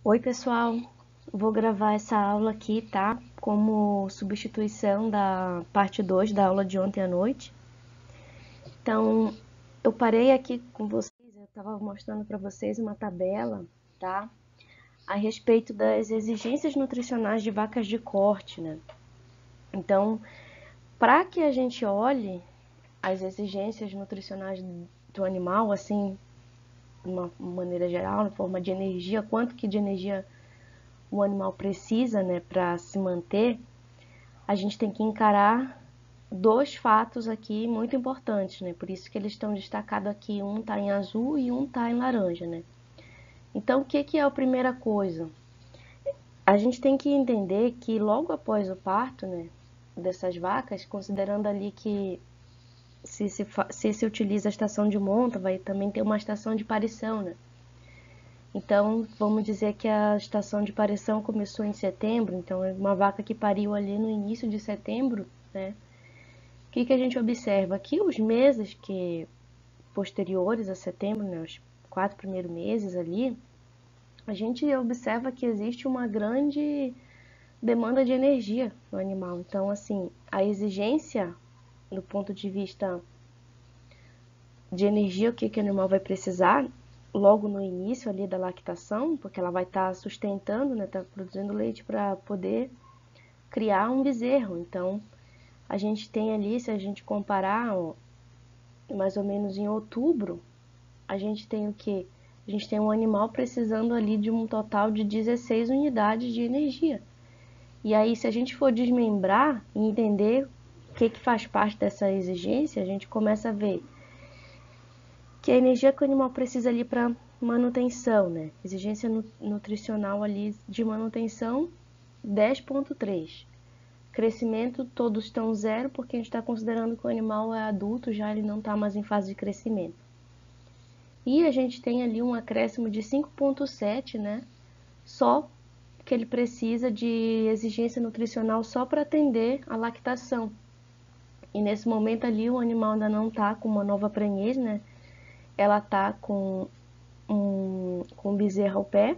Oi, pessoal. Vou gravar essa aula aqui, tá? Como substituição da parte 2 da aula de ontem à noite. Então, eu parei aqui com vocês, eu estava mostrando para vocês uma tabela, tá? A respeito das exigências nutricionais de vacas de corte, né? Então, para que a gente olhe as exigências nutricionais do animal, assim, de uma maneira geral, na forma de energia, quanto que de energia o animal precisa, né, para se manter, a gente tem que encarar dois fatos aqui muito importantes, né? Por isso que eles estão destacados aqui, um está em azul e um está em laranja, né? Então, o que é a primeira coisa? A gente tem que entender que logo após o parto, né, dessas vacas, considerando ali que se utiliza a estação de monta, vai também ter uma estação de parição, né? Então, vamos dizer que a estação de parição começou em setembro, então é uma vaca que pariu ali no início de setembro, né? O que a gente observa? Que os meses que posteriores a setembro, né, os 4 primeiros meses ali, a gente observa que existe uma grande demanda de energia no animal. Então, assim, a exigência do ponto de vista de energia, o que o animal vai precisar logo no início ali da lactação, porque ela vai estar sustentando, né, tá produzindo leite para poder criar um bezerro. Então, a gente tem ali, se a gente comparar, ó, mais ou menos em outubro, a gente tem o quê? A gente tem um animal precisando ali de um total de 16 unidades de energia. E aí, se a gente for desmembrar e entender o que faz parte dessa exigência, a gente começa a ver que a energia que o animal precisa ali para manutenção, né? Exigência nutricional ali de manutenção, 10,3. Crescimento, todos estão zero, porque a gente está considerando que o animal é adulto, já ele não está mais em fase de crescimento. E a gente tem ali um acréscimo de 5,7, né? Só que ele precisa de exigência nutricional só para atender a lactação. E nesse momento ali o animal ainda não está com uma nova prenhez, né? Ela está com bezerro ao pé.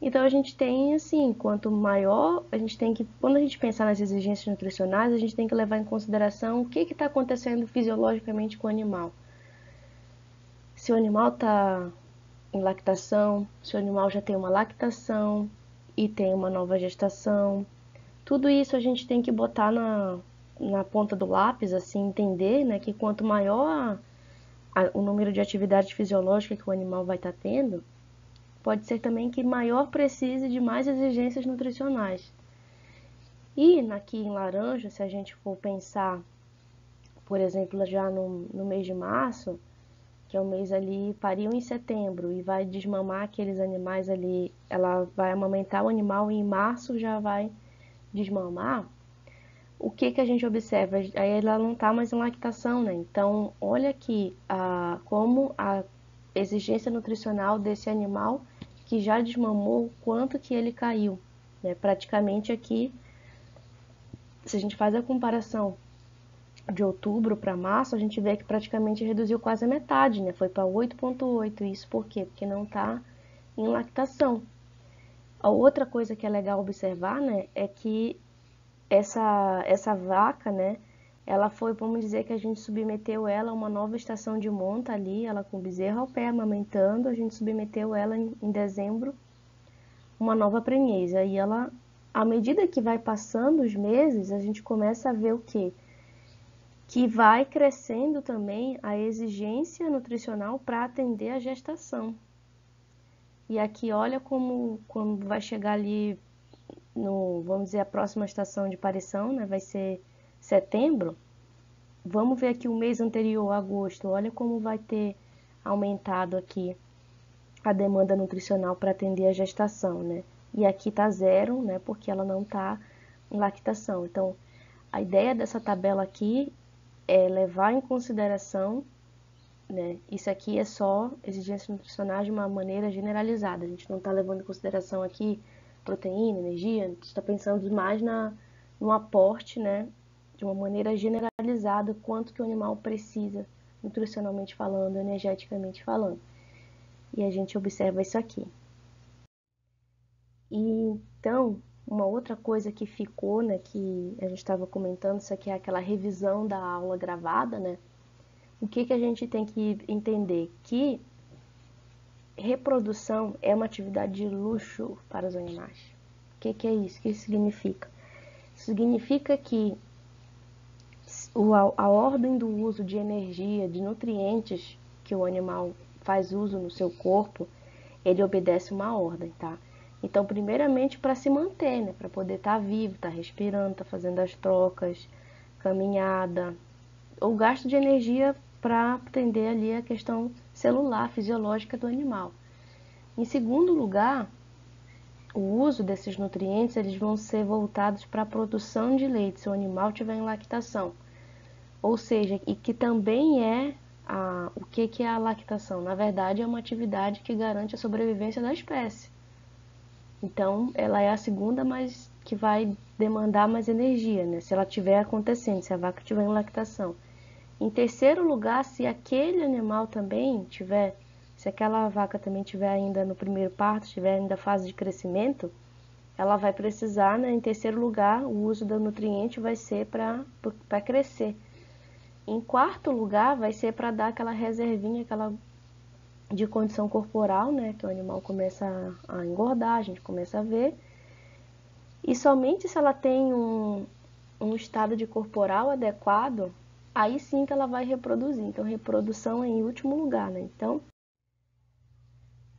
Então a gente tem assim, quanto maior, a gente tem que, quando a gente pensar nas exigências nutricionais, a gente tem que levar em consideração o que está acontecendo fisiologicamente com o animal. Se o animal está em lactação, se o animal já tem uma lactação e tem uma nova gestação, tudo isso a gente tem que botar na ponta do lápis, assim, entender, né, que quanto maior o número de atividade fisiológica que o animal vai estar tendo, pode ser também que maior precise de mais exigências nutricionais. E aqui em laranja, se a gente for pensar, por exemplo, já no mês de março, que é o mês ali, pariu em setembro e vai desmamar aqueles animais ali, ela vai amamentar o animal e em março já vai desmamar, o que a gente observa? Aí ela não está mais em lactação, né? Então, olha aqui como a exigência nutricional desse animal que já desmamou, quanto que ele caiu, né? Praticamente aqui, se a gente faz a comparação de outubro para março, a gente vê que praticamente reduziu quase a metade, né? Foi para 8,8. Isso por quê? Porque não está em lactação. A outra coisa que é legal observar, né, é que essa vaca, né, ela foi, vamos dizer que a gente submeteu ela a uma nova estação de monta ali, ela com o bezerro ao pé, amamentando, a gente submeteu ela em dezembro, uma nova prenhez. Aí ela, à medida que vai passando os meses, a gente começa a ver o quê? Que vai crescendo também a exigência nutricional para atender a gestação. E aqui olha como quando vai chegar ali no, vamos dizer, a próxima estação de parição, né, vai ser setembro. Vamos ver aqui o mês anterior, agosto, olha como vai ter aumentado aqui a demanda nutricional para atender a gestação, né? E aqui tá zero, né, porque ela não tá em lactação. Então, a ideia dessa tabela aqui é levar em consideração, né? Isso aqui é só exigências nutricionais de uma maneira generalizada. A gente não está levando em consideração aqui proteína, energia. A gente está pensando mais no aporte, né? De uma maneira generalizada, quanto que o animal precisa, nutricionalmente falando, energeticamente falando. E a gente observa isso aqui. E então, uma outra coisa que ficou, né, que a gente estava comentando, isso aqui é aquela revisão da aula gravada, né? O que a gente tem que entender? Que reprodução é uma atividade de luxo para os animais. O que é isso? O que isso significa? Significa que a ordem do uso de energia, de nutrientes que o animal faz uso no seu corpo, ele obedece uma ordem, tá? Então, primeiramente para se manter, né? Para poder estar vivo, estar respirando, estar fazendo as trocas, caminhada, ou gasto de energia para atender ali a questão celular, fisiológica do animal. Em segundo lugar, o uso desses nutrientes eles vão ser voltados para a produção de leite, se o animal tiver em lactação. Ou seja, e que também o que é a lactação? Na verdade, é uma atividade que garante a sobrevivência da espécie. Então, ela é a segunda, mas que vai demandar mais energia, né? Se ela estiver acontecendo, se a vaca estiver em lactação. Em terceiro lugar, se aquele animal também tiver, se aquela vaca também tiver ainda no primeiro parto, estiver ainda na fase de crescimento, ela vai precisar, né? Em terceiro lugar, o uso do nutriente vai ser para crescer. Em quarto lugar, vai ser para dar aquela reservinha, aquela de condição corporal, né? Que o animal começa a engordar, a gente começa a ver. E somente se ela tem um estado de corporal adequado, aí sim que ela vai reproduzir. Então, reprodução é em último lugar, né? Então,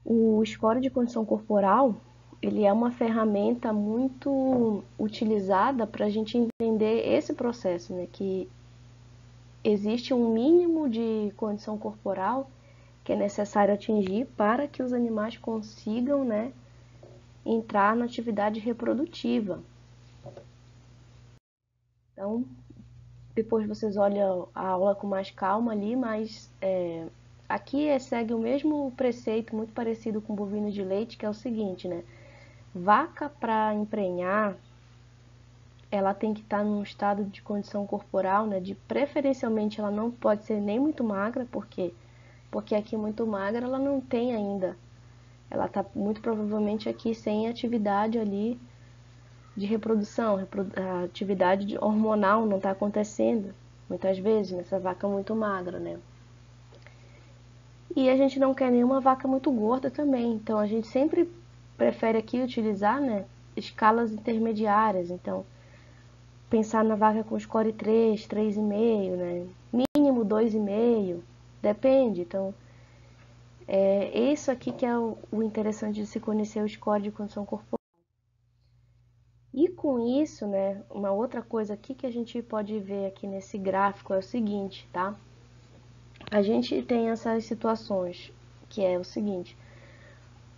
o score de condição corporal, ele é uma ferramenta muito utilizada para a gente entender esse processo, né? Que existe um mínimo de condição corporal que é necessário atingir para que os animais consigam, né, entrar na atividade reprodutiva. Então, depois vocês olham a aula com mais calma ali, mas aqui segue o mesmo preceito, muito parecido com bovino de leite, que é o seguinte, né? Vaca para emprenhar, ela tem que estar num estado de condição corporal, né? De preferencialmente ela não pode ser nem muito magra, por quê? Porque aqui muito magra ela não tem ainda. Ela está muito provavelmente aqui sem atividade ali de reprodução, a atividade hormonal não está acontecendo, muitas vezes, nessa vaca muito magra, né? E a gente não quer nenhuma vaca muito gorda também, então a gente sempre prefere aqui utilizar, né, escalas intermediárias, então pensar na vaca com score 3, 3,5, né, mínimo 2,5, depende, então isso aqui que é o interessante de se conhecer o score de condição corporal. E com isso, né, uma outra coisa aqui que a gente pode ver aqui nesse gráfico é o seguinte, tá? A gente tem essas situações, que é o seguinte,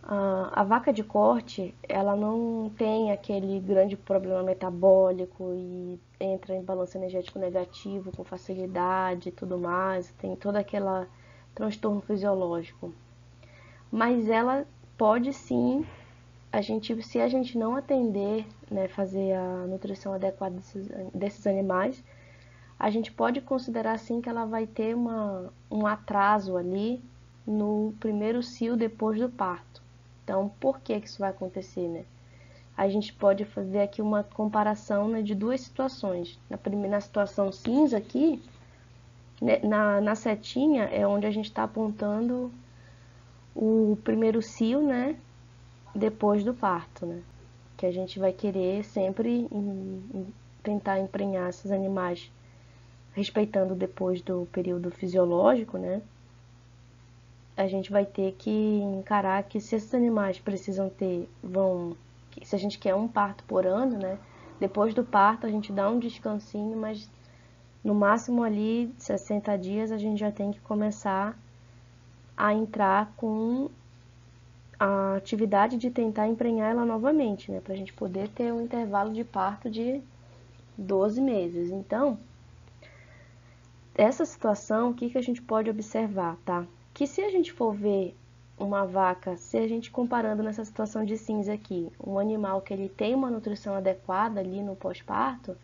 a vaca de corte, ela não tem aquele grande problema metabólico e entra em balanço energético negativo com facilidade e tudo mais, tem todo aquele transtorno fisiológico. Mas ela pode sim, se a gente não atender, né, fazer a nutrição adequada desses animais, a gente pode considerar sim que ela vai ter um atraso ali no primeiro cio depois do parto. Então, por que isso vai acontecer, né? A gente pode fazer aqui uma comparação, né, de duas situações. Na situação cinza aqui, né, na setinha é onde a gente está apontando o primeiro cio, né, depois do parto, né? Que a gente vai querer sempre tentar emprenhar esses animais respeitando depois do período fisiológico, né? A gente vai ter que encarar que se esses animais precisam se a gente quer um parto por ano, né? Depois do parto a gente dá um descansinho, mas no máximo ali 60 dias a gente já tem que começar a entrar com a atividade de tentar emprenhar ela novamente, né? Pra gente poder ter um intervalo de parto de 12 meses. Então, essa situação, o que a gente pode observar, tá? Que se a gente for ver uma vaca, se a gente comparando nessa situação de cinza aqui, um animal que ele tem uma nutrição adequada ali no pós-parto,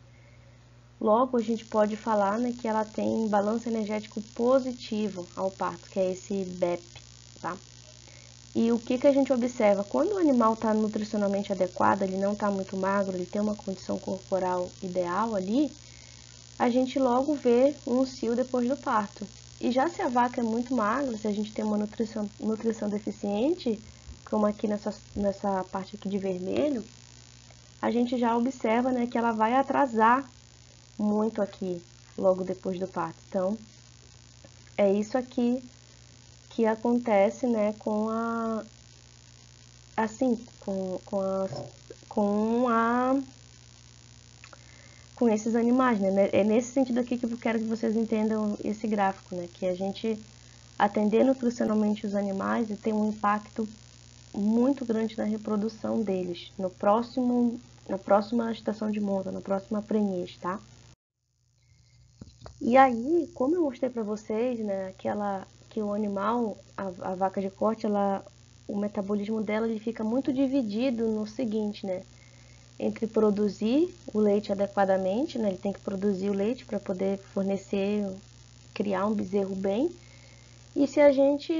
logo a gente pode falar, né, que ela tem balanço energético positivo ao parto, que é esse BEP, tá? E o que a gente observa? Quando o animal está nutricionalmente adequado, ele não está muito magro, ele tem uma condição corporal ideal ali, a gente logo vê um cio depois do parto. E já se a vaca é muito magra, se a gente tem uma nutrição deficiente, como aqui nessa parte aqui de vermelho, a gente já observa, né, que ela vai atrasar muito aqui, logo depois do parto. Então, é isso aqui que acontece, né, com a, assim, com esses animais, né? É nesse sentido aqui que eu quero que vocês entendam esse gráfico, né? Que a gente atender nutricionalmente os animais tem um impacto muito grande na reprodução deles, na próxima estação de monta, na próxima prenhez, tá? E aí, como eu mostrei para vocês, né, que o animal, a vaca de corte, o metabolismo dela ele fica muito dividido no seguinte, né? Entre produzir o leite adequadamente, né? Ele tem que produzir o leite para poder fornecer, criar um bezerro bem. E a gente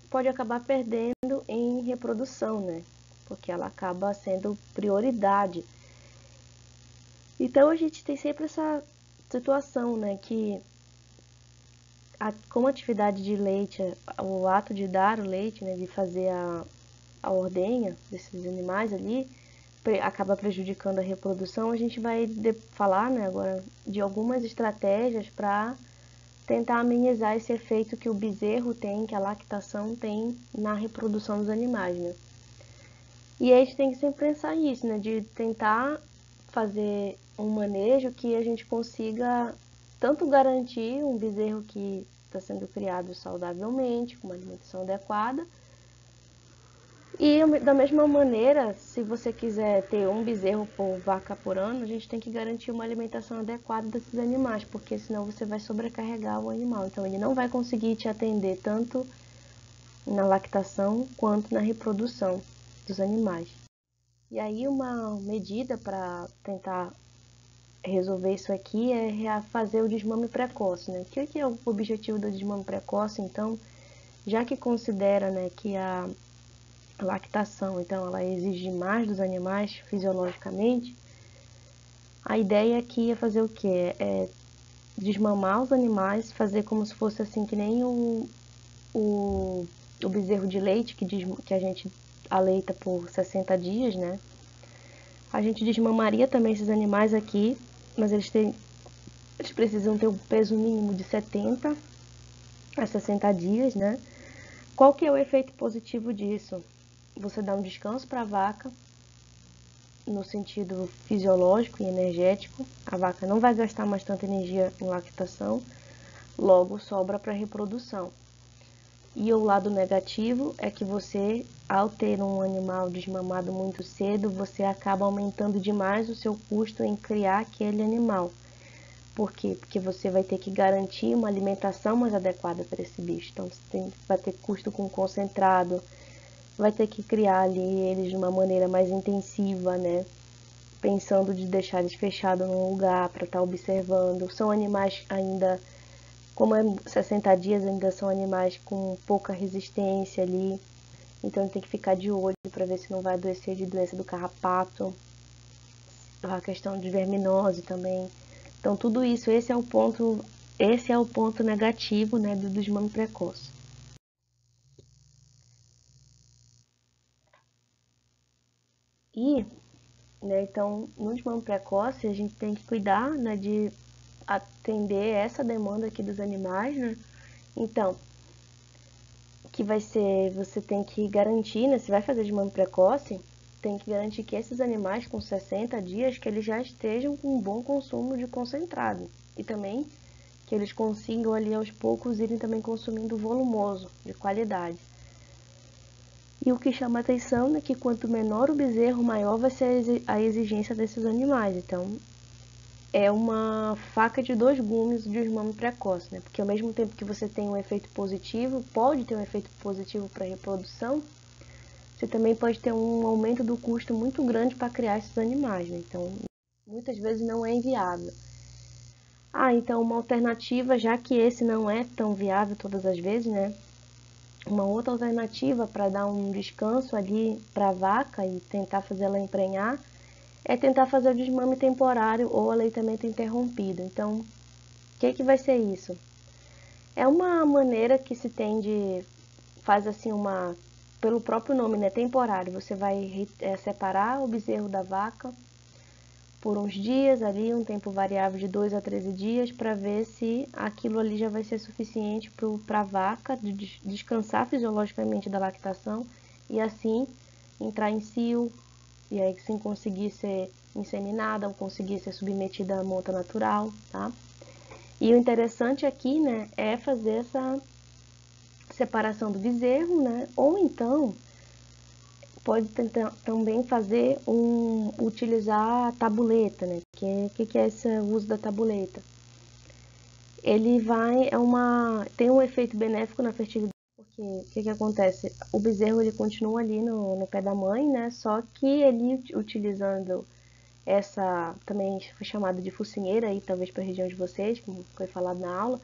pode acabar perdendo em reprodução, né? Porque ela acaba sendo prioridade. Então a gente tem sempre essa situação, né? Que como atividade de leite, o ato de dar o leite, né? De fazer a ordenha desses animais ali, acaba prejudicando a reprodução. A gente vai falar, né, agora de algumas estratégias para tentar amenizar esse efeito que o bezerro tem, que a lactação tem na reprodução dos animais, né? E a gente tem que sempre pensar nisso, né, de tentar fazer um manejo que a gente consiga tanto garantir um bezerro que está sendo criado saudavelmente, com uma alimentação adequada, e da mesma maneira, se você quiser ter um bezerro por vaca por ano, a gente tem que garantir uma alimentação adequada desses animais, porque senão você vai sobrecarregar o animal. Então ele não vai conseguir te atender tanto na lactação quanto na reprodução dos animais. E aí uma medida para tentar resolver isso aqui é fazer o desmame precoce, né? O que é o objetivo do desmame precoce? Então, já que considera, né, que a lactação, então ela exige mais dos animais fisiologicamente, a ideia aqui é fazer o quê? É desmamar os animais, fazer como se fosse assim que nem o bezerro de leite que a gente aleita por 60 dias, né? A gente desmamaria também esses animais aqui, mas eles precisam ter um peso mínimo de 70 a 60 dias, né? Qual que é o efeito positivo disso? Você dá um descanso para a vaca, no sentido fisiológico e energético. A vaca não vai gastar mais tanta energia em lactação, logo sobra para reprodução. E o lado negativo é que você, ao ter um animal desmamado muito cedo, você acaba aumentando demais o seu custo em criar aquele animal. Por quê? Porque você vai ter que garantir uma alimentação mais adequada para esse bicho. Então, vai ter custo com concentrado, vai ter que criar ali eles de uma maneira mais intensiva, né? Pensando de deixar eles fechados num lugar para estar observando. São animais ainda, como é 60 dias, ainda são animais com pouca resistência ali. Então tem que ficar de olho para ver se não vai adoecer de doença do carrapato. A questão de verminose também. Então tudo isso, esse é o ponto negativo, né, do desmame precoce. E, né, então, no desmame precoce, a gente tem que cuidar, né, de atender essa demanda aqui dos animais, né? Então, que vai ser, você tem que garantir, né, se vai fazer desmame precoce, tem que garantir que esses animais com 60 dias, que eles já estejam com um bom consumo de concentrado. E também que eles consigam ali aos poucos irem também consumindo volumoso, de qualidade. E o que chama atenção é que quanto menor o bezerro, maior vai ser a exigência desses animais. Então, é uma faca de dois gumes o desmame precoce, né? Porque ao mesmo tempo que você tem um efeito positivo, pode ter um efeito positivo para a reprodução, você também pode ter um aumento do custo muito grande para criar esses animais, né? Então, muitas vezes não é inviável. Então uma alternativa, já que esse não é tão viável todas as vezes, né? Uma outra alternativa para dar um descanso ali para a vaca e tentar fazer ela emprenhar é tentar fazer o desmame temporário ou aleitamento interrompido. Então, o que vai ser isso? É uma maneira que se tem de faz assim pelo próprio nome, né, temporário. Você vai separar o bezerro da vaca por uns dias ali, um tempo variável de 2 a 13 dias, para ver se aquilo ali já vai ser suficiente para a vaca descansar fisiologicamente da lactação e assim entrar em cio, e aí sim conseguir ser inseminada ou conseguir ser submetida à monta natural, tá? E o interessante aqui, né, é fazer essa separação do bezerro, né? Ou então pode tentar também fazer utilizar a tabuleta, né? Que é esse uso da tabuleta? Ele tem um efeito benéfico na fertilidade, porque o que acontece? O bezerro ele continua ali no pé da mãe, né? Só que ele utilizando essa, também foi chamada de focinheira aí, talvez para a região de vocês, como foi falado na aula,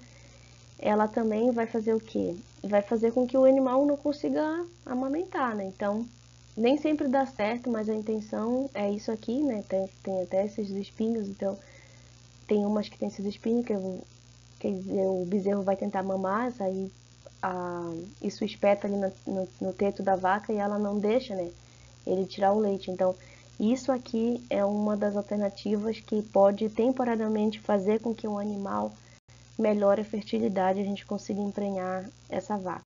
ela também vai fazer o quê? Vai fazer com que o animal não consiga amamentar, né? Então, nem sempre dá certo, mas a intenção é isso aqui, né? Tem até esses espinhos, então tem umas que tem esses espinhos que o bezerro vai tentar mamar, aí isso espeta ali no teto da vaca e ela não deixa, né? Ele tirar o leite. Então, isso aqui é uma das alternativas que pode temporariamente fazer com que o animal melhore a fertilidade e a gente consiga emprenhar essa vaca.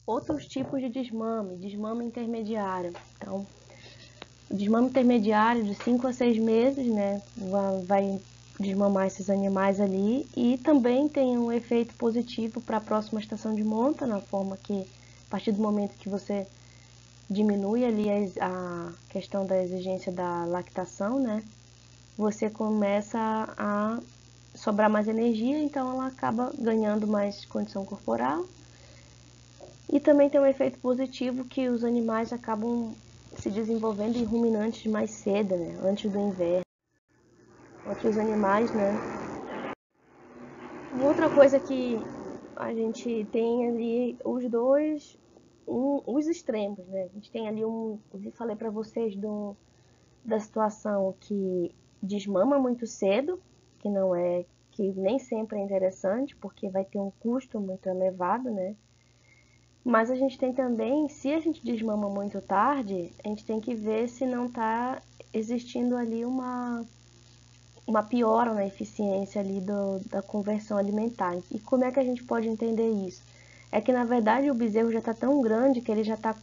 Outros tipos de desmame intermediário. Então, o desmame intermediário de 5 a 6 meses, né, vai desmamar esses animais ali e também tem um efeito positivo para a próxima estação de monta, na forma que, a partir do momento que você diminui ali a questão da exigência da lactação, né, você começa a sobrar mais energia, então ela acaba ganhando mais condição corporal. E também tem um efeito positivo que os animais acabam se desenvolvendo em ruminantes mais cedo, né? Antes do inverno. Outros animais, né? Outra coisa que a gente tem ali os extremos, né? A gente tem ali eu falei para vocês da situação que desmama muito cedo, que nem sempre é interessante, porque vai ter um custo muito elevado, né? Mas a gente tem também, se a gente desmama muito tarde, a gente tem que ver se não está existindo ali uma piora na eficiência ali da conversão alimentar. E como é que a gente pode entender isso? É que na verdade o bezerro já está tão grande que ele já está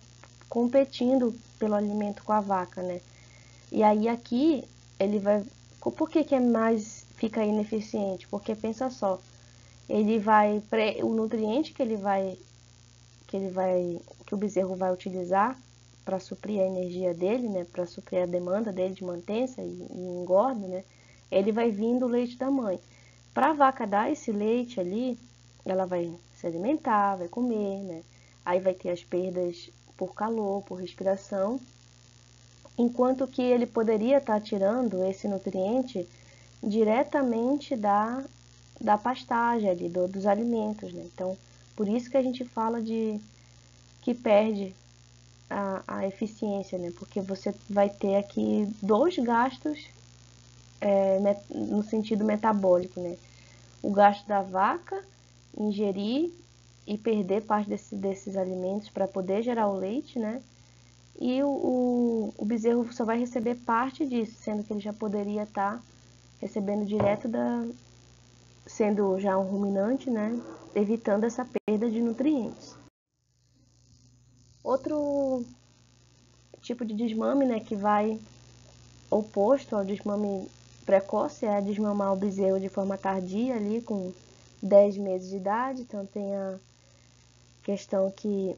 competindo pelo alimento com a vaca, né? E aí aqui ele vai. Por que é mais fica ineficiente? Porque pensa só, o nutriente que o bezerro vai utilizar para suprir a energia dele, né, para suprir a demanda dele de mantença e engorda, né, ele vai vir do leite da mãe. Para a vaca dar esse leite ali, ela vai se alimentar, vai comer, né, aí vai ter as perdas por calor, por respiração, enquanto que ele poderia estar tirando esse nutriente diretamente da pastagem ali, dos alimentos, né? Então, por isso que a gente fala de que perde a eficiência, né? Porque você vai ter aqui dois gastos no sentido metabólico, né? O gasto da vaca, ingerir e perder parte desses alimentos para poder gerar o leite, né? E o bezerro só vai receber parte disso, sendo que ele já poderia estar recebendo direto sendo já um ruminante, né? Evitando essa perda de nutrientes. Outro tipo de desmame, né, que vai oposto ao desmame precoce é desmamar o bezerro de forma tardia ali com 10 meses de idade, então tem a questão que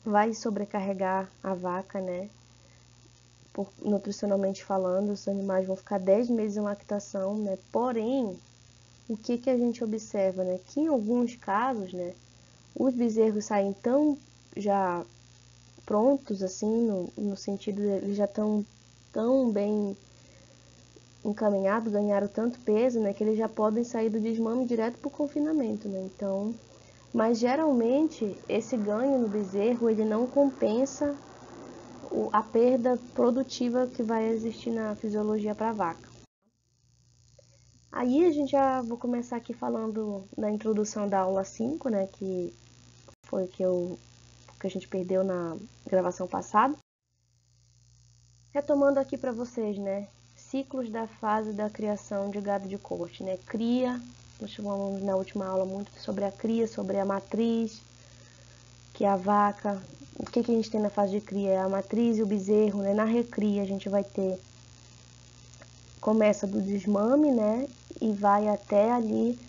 vai sobrecarregar a vaca, né? Nutricionalmente falando, os animais vão ficar 10 meses em lactação, né? Porém, o que a gente observa, né? Que em alguns casos, né, os bezerros saem tão já prontos, assim, no sentido de eles já estão tão bem encaminhados, ganharam tanto peso, né, que eles já podem sair do desmame direto para o confinamento, né? Então, Mas geralmente esse ganho no bezerro ele não compensa a perda produtiva que vai existir na fisiologia para a vaca. Aí a gente já vou começar aqui falando da introdução da aula 5, né, que foi que a gente perdeu na gravação passada. Retomando aqui para vocês, né, ciclos da fase da criação de gado de corte, né, cria, nós falamos na última aula muito sobre a cria, sobre a matriz, que é a vaca. O que a gente tem na fase de cria? É a matriz e o bezerro, né, na recria a gente vai ter, começa do desmame, né, e vai até ali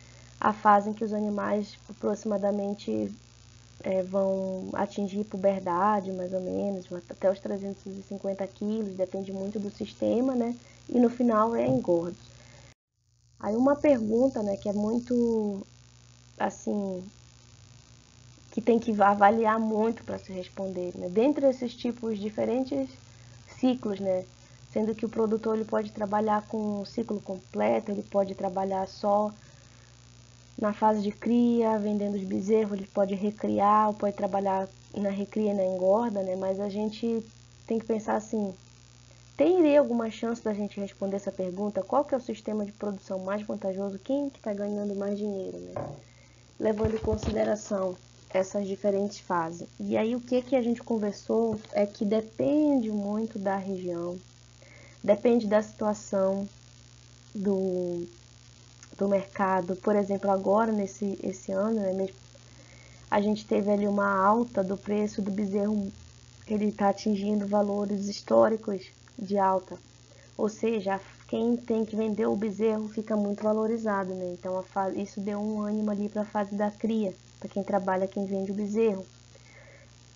a fase em que os animais aproximadamente vão atingir puberdade, mais ou menos, até os 350 quilos, depende muito do sistema, né? E no final é engordo. Aí uma pergunta, né, que é muito, assim, que tem que avaliar muito para se responder, né? Dentre esses tipos diferentes ciclos, né? Sendo que o produtor ele pode trabalhar com um ciclo completo, ele pode trabalhar só na fase de cria, vendendo os bezerros, ele pode recriar, ou pode trabalhar na recria e na engorda, né? Mas a gente tem que pensar assim, teria alguma chance da gente responder essa pergunta? Qual que é o sistema de produção mais vantajoso? Quem que está ganhando mais dinheiro, né? Levando em consideração essas diferentes fases. E aí o que a gente conversou é que depende muito da região, depende da situação do mercado. Por exemplo, agora, esse ano, né, a gente teve ali uma alta do preço do bezerro, ele está atingindo valores históricos de alta. Ou seja, quem tem que vender o bezerro fica muito valorizado, né? Então, isso deu um ânimo ali para a fase da cria, para quem trabalha, quem vende o bezerro.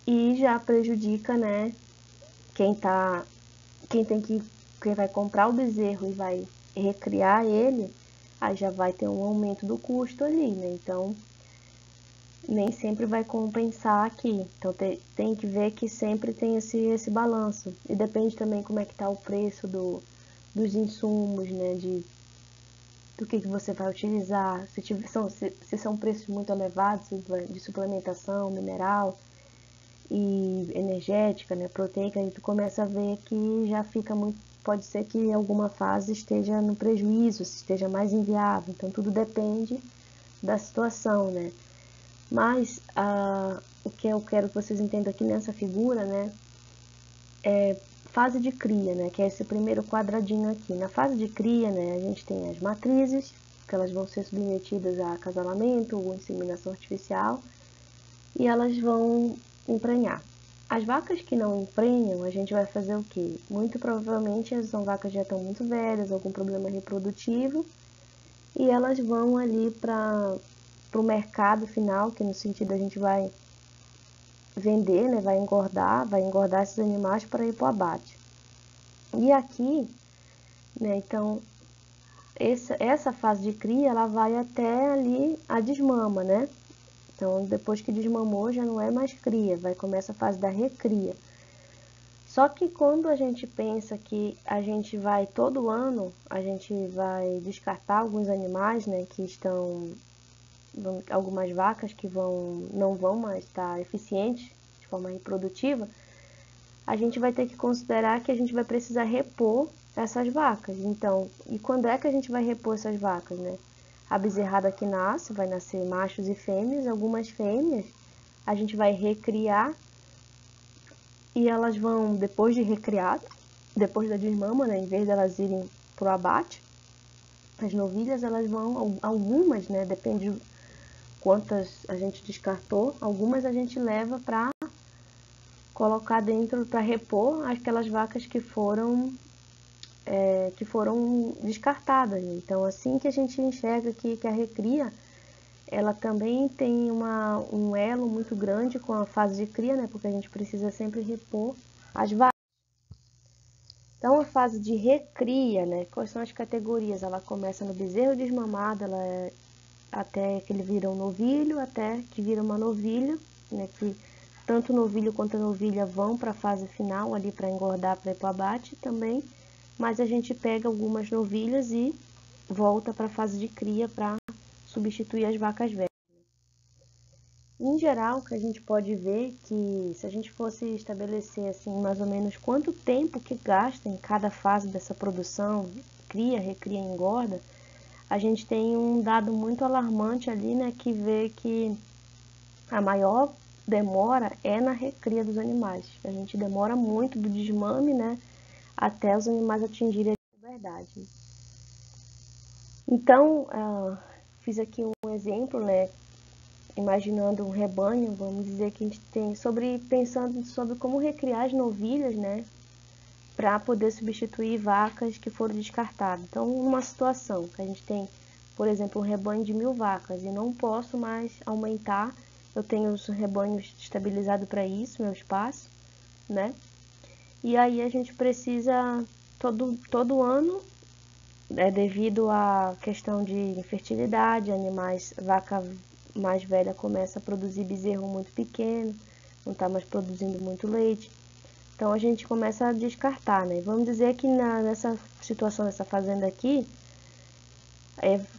E já prejudica, né, quem vai comprar o bezerro e vai recriar ele, aí já vai ter um aumento do custo ali, né? Então, nem sempre vai compensar aqui. Então, tem que ver que sempre tem esse balanço. E depende também como é que está o preço dos insumos, né? Do que você vai utilizar. Se são preços muito elevados de suplementação, mineral e energética, né? Proteica, aí tu começa a ver que já fica muito. Pode ser que em alguma fase esteja no prejuízo, esteja mais inviável. Então, tudo depende da situação, né? Mas o que eu quero que vocês entendam aqui nessa figura, né, é fase de cria, né, que é esse primeiro quadradinho aqui. Na fase de cria, né, a gente tem as matrizes, que elas vão ser submetidas a acasalamento ou inseminação artificial, e elas vão emprenhar. As vacas que não emprenham, a gente vai fazer o quê? Muito provavelmente são vacas que já estão muito velhas, algum problema reprodutivo, e elas vão ali para o mercado final, que no sentido a gente vai vender, né, vai engordar esses animais para ir para o abate. E aqui, né, então, essa fase de cria, ela vai até ali a desmama, né? Então, depois que desmamou, já não é mais cria, vai começar a fase da recria. Só que quando a gente pensa que a gente vai, todo ano, a gente vai descartar alguns animais, né, que estão, algumas vacas que não vão mais estar eficientes de forma reprodutiva, a gente vai ter que considerar que a gente vai precisar repor essas vacas. Então, e quando é que a gente vai repor essas vacas, né? A bezerrada que nasce, vai nascer machos e fêmeas, algumas fêmeas a gente vai recriar e elas vão, depois de recriar, depois da desmama, né, em vez de elas irem para o abate, as novilhas elas vão, algumas, né, depende de quantas a gente descartou, algumas a gente leva para colocar dentro, para repor aquelas vacas que foram descartadas. Então, assim que a gente enxerga que a recria, ela também tem um elo muito grande com a fase de cria, né? Porque a gente precisa sempre repor as vacas. Então, a fase de recria, né? Quais são as categorias? Ela começa no bezerro desmamado, até que ele vira um novilho, até que vira uma novilha, né? Que tanto o novilho quanto a novilha vão para a fase final ali para engordar, para ir para o abate também, mas a gente pega algumas novilhas e volta para a fase de cria para substituir as vacas velhas. Em geral, o que a gente pode ver que se a gente fosse estabelecer assim mais ou menos quanto tempo que gasta em cada fase dessa produção, cria, recria, engorda, a gente tem um dado muito alarmante ali, né, que vê que a maior demora é na recria dos animais. A gente demora muito do desmame, né, até os animais atingirem a puberdade. Então, fiz aqui um exemplo, né, imaginando um rebanho, vamos dizer que a gente tem pensando sobre como recriar as novilhas, né, para poder substituir vacas que foram descartadas. Então, numa situação que a gente tem, por exemplo, um rebanho de 1000 vacas e não posso mais aumentar, eu tenho os rebanhos estabilizados para isso, meu espaço, né? E aí a gente precisa todo ano, devido à questão de infertilidade, animais, vaca mais velha começa a produzir bezerro muito pequeno, não está mais produzindo muito leite. Então a gente começa a descartar, né? Vamos dizer que nessa situação dessa fazenda aqui,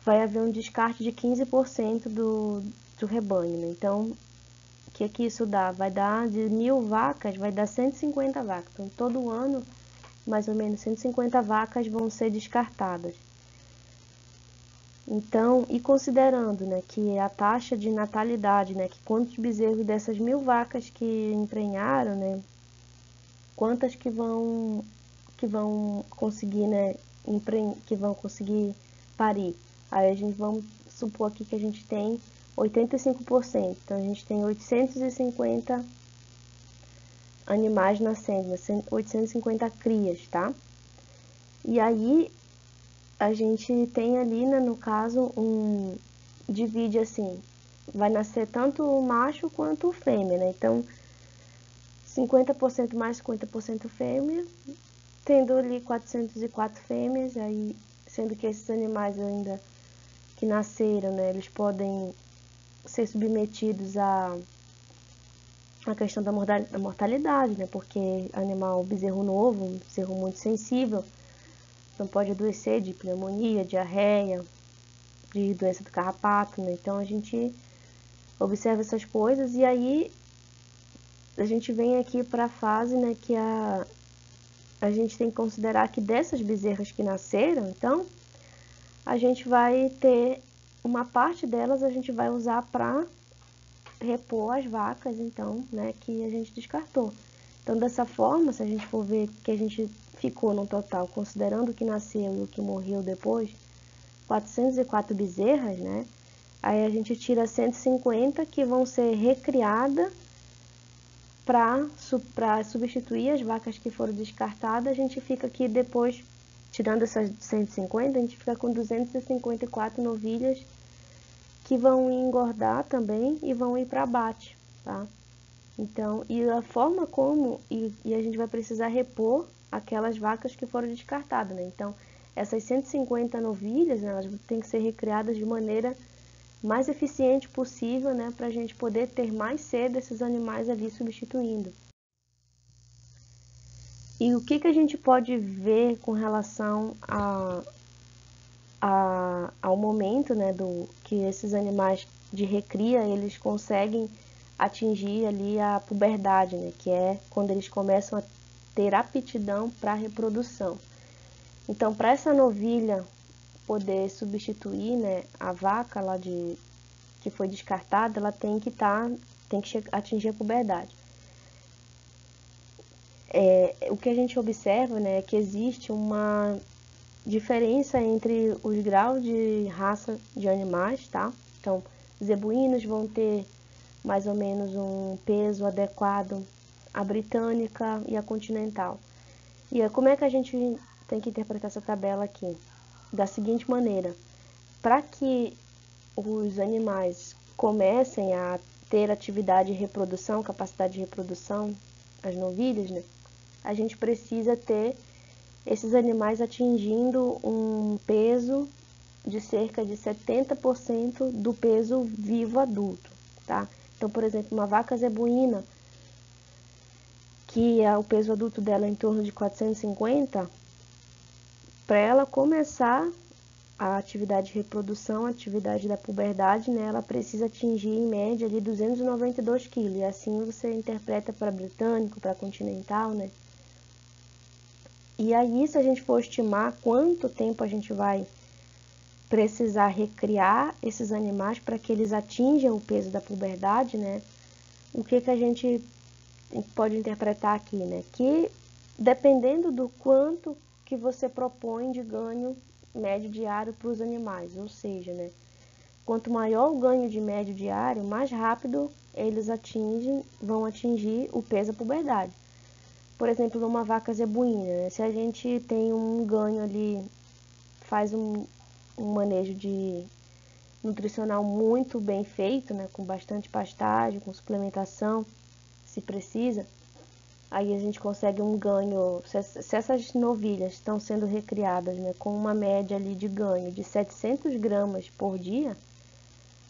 vai haver um descarte de 15% do rebanho, né? Então, o que isso dá? Vai dar de 1000 vacas, vai dar 150 vacas. Então, todo ano, mais ou menos 150 vacas vão ser descartadas. Então, e considerando, né, que a taxa de natalidade, né, que quantos bezerros dessas 1000 vacas que emprenharam, né, quantas que vão conseguir, né, que vão conseguir parir. Aí a gente vamos supor aqui que a gente tem 85%. Então a gente tem 850 animais nascendo, 850 crias, tá? E aí a gente tem ali, né, no caso, divide assim, vai nascer tanto o macho quanto o fêmea, né? Então 50% mais 50% fêmea, tendo ali 404 fêmeas, aí, sendo que esses animais ainda que nasceram, né, eles podem ser submetidos à questão da mortalidade, né, porque animal, bezerro novo, um bezerro muito sensível, não pode adoecer de pneumonia, diarreia, de doença do carrapato, né, então a gente observa essas coisas e aí a gente vem aqui para a fase, né, que a gente tem que considerar que dessas bezerras que nasceram, então, a gente vai ter uma parte delas a gente vai usar para repor as vacas, então, né, que a gente descartou. Então, dessa forma, se a gente for ver que a gente ficou no total, considerando o que nasceu e o que morreu depois, 404 bezerras, né? Aí a gente tira 150 que vão ser recriadas para substituir as vacas que foram descartadas. A gente fica aqui depois, tirando essas 150, a gente fica com 254 novilhas que vão engordar também e vão ir para abate, tá? Então, e a forma como, e a gente vai precisar repor aquelas vacas que foram descartadas, né? Então, essas 150 novilhas, né, elas têm que ser recriadas de maneira mais eficiente possível, né, para a gente poder ter mais cedo esses animais ali substituindo. E o que a gente pode ver com relação ao momento, né, que esses animais de recria, eles conseguem atingir ali a puberdade, né, que é quando eles começam a ter aptidão para reprodução. Então, para essa novilha poder substituir, né, a vaca lá que foi descartada, ela tem que atingir a puberdade. O que a gente observa, né, é que existe uma diferença entre os graus de raça de animais, tá? Então, zebuínos vão ter mais ou menos um peso adequado à britânica e à continental. E como é que a gente tem que interpretar essa tabela aqui? Da seguinte maneira: para que os animais comecem a ter atividade de reprodução, capacidade de reprodução, as novilhas, né? A gente precisa ter esses animais atingindo um peso de cerca de 70% do peso vivo adulto, tá? Então, por exemplo, uma vaca zebuína, que o peso adulto dela é em torno de 450, para ela começar a atividade de reprodução, a atividade da puberdade, né, ela precisa atingir em média ali 292 kg. E assim você interpreta para britânico, para continental, né? E aí, se a gente for estimar quanto tempo a gente vai precisar recriar esses animais para que eles atinjam o peso da puberdade, né? O que a gente pode interpretar aqui, né? Que dependendo do quanto que você propõe de ganho médio diário para os animais, ou seja, né? Quanto maior o ganho de médio diário, mais rápido eles vão atingir o peso da puberdade. Por exemplo, numa vaca zebuína, né? Se a gente tem um ganho ali, faz um manejo de nutricional muito bem feito, né? Com bastante pastagem, com suplementação, se precisa, aí a gente consegue um ganho, se essas novilhas estão sendo recriadas, né, com uma média ali de ganho de 700 gramas por dia,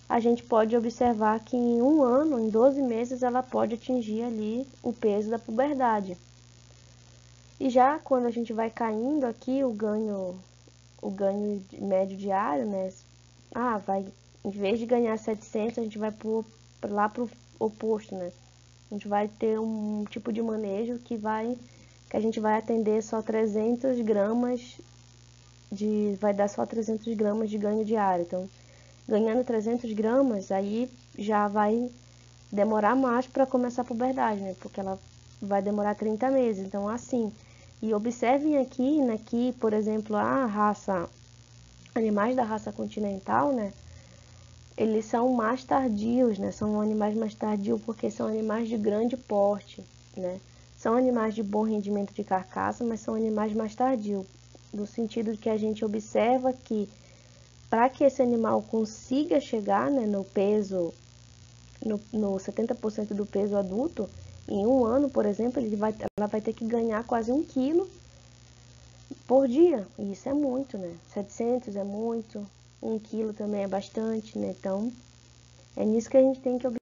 a gente pode observar que em um ano, em 12 meses, ela pode atingir ali o peso da puberdade. E já quando a gente vai caindo aqui, o ganho médio diário, né, em vez de ganhar 700, a gente vai lá para o oposto, né? A gente vai ter um tipo de manejo que a gente vai atender só 300 gramas vai dar só 300 gramas de ganho diário. Então, ganhando 300 gramas, aí já vai demorar mais para começar a puberdade, né? Porque ela vai demorar 30 meses. Então, assim, e observem aqui, né, que, por exemplo, animais da raça continental, né? Eles são mais tardios, né? São animais mais tardios porque são animais de grande porte, né? São animais de bom rendimento de carcaça, mas são animais mais tardios, no sentido de que a gente observa que para que esse animal consiga chegar, né, no peso, no 70% do peso adulto, em um ano, por exemplo, ela vai ter que ganhar quase 1 quilo por dia. E isso é muito, né? 700 é muito, 1 quilo também é bastante, né? Então, é nisso que a gente tem que observar.